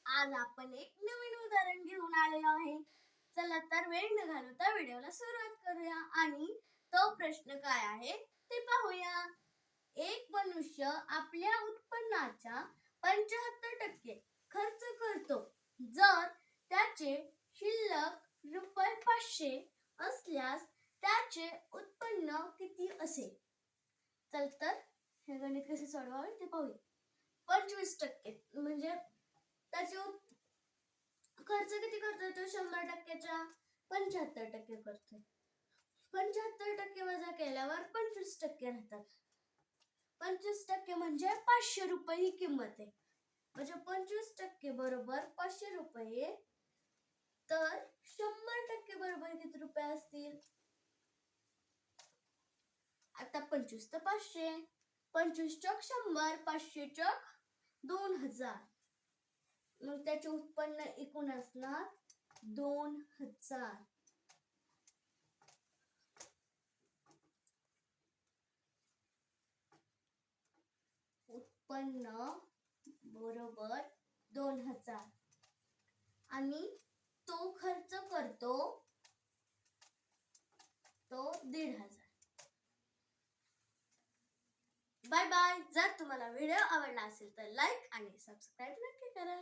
आज आपण एक नवीन उदाहरण घेऊन आलेलो आहे. चला तर वेळ न घालवता व्हिडिओला सुरुवात करूया आणि तो प्रश्न काय आहे ते पाहूया. एक मनुष्य आपल्या उत्पन्नाच्या 75% खर्च करतो. जर त्याचे शिल्लक रुपये 500 असल्यास त्याचे उत्पन्न किती असेल? चल तर हे गणित कसे सोडवावे ते पाहूया. 25% म्हणजे त्याचे खर्च किती करतोय तो? 100%च्या 75% करतोय. 75% वजा केल्यावर 25% राहतात. 25% म्हणजे 500 रुपये ही किंमत आहे. म्हणजे 25% बरोबर 500 रुपये. तर 100% बरोबर किती रुपये असतील? आता 25 तर 500, 25 चौक 100, 500 चौक 2000. मग त्याचे उत्पन्न एकूण असणार 2000. उत्पन्न बरोबर 2000 आणि तो खर्च करतो तो 1500. Bye bye. जर तुम्हाला व्हिडिओ आवडला असेल तर लाईक आणि सबस्क्राईब नक्की करा.